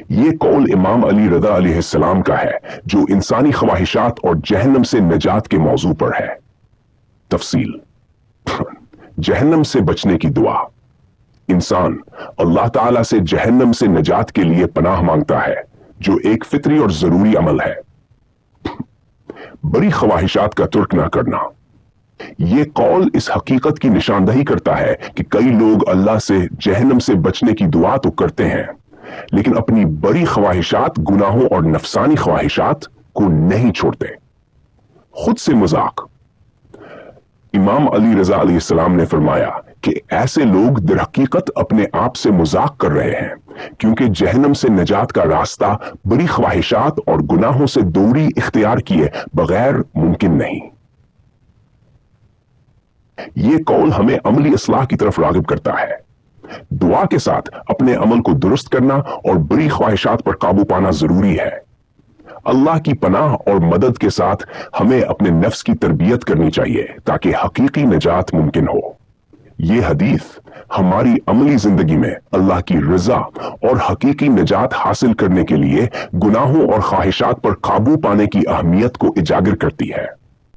یہ قول امام علی رضا علیہ السلام کا ہے جو انسانی خواہشات اور جہنم سے نجات کے موضوع پر ہے۔ تفصیل: جہنم سے بچنے کی دعا۔ انسان اللہ تعالیٰ سے جہنم سے نجات کے لیے پناہ مانگتا ہے، جو ایک فطری اور ضروری عمل ہے۔ بڑی خواہشات کا ترک نہ کرنا۔ یہ قول اس حقیقت کی نشاندہی کرتا ہے کہ کئی لوگ اللہ سے جہنم سے بچنے کی دعا تو کرتے ہیں، لیکن اپنی بڑی خواہشات، گناہوں اور نفسانی خواہشات کو نہیں چھوڑتے۔ خود سے مذاق۔ امام علی رضا علیہ السلام نے فرمایا کہ ایسے لوگ در حقیقت اپنے آپ سے مذاق کر رہے ہیں، کیونکہ جہنم سے نجات کا راستہ بڑی خواہشات اور گناہوں سے دوری اختیار کیے بغیر ممکن نہیں۔ یہ قول ہمیں عملی اصلاح کی طرف راغب کرتا ہے۔ دعا کے ساتھ اپنے عمل کو درست کرنا اور بڑی خواہشات پر قابو پانا ضروری ہے۔ اللہ کی پناہ اور مدد کے ساتھ ہمیں اپنے نفس کی تربیت کرنی چاہیے تاکہ حقیقی نجات ممکن ہو۔ یہ حدیث ہماری عملی زندگی میں اللہ کی رضا اور حقیقی نجات حاصل کرنے کے لیے گناہوں اور خواہشات پر قابو پانے کی اہمیت کو اجاگر کرتی ہے۔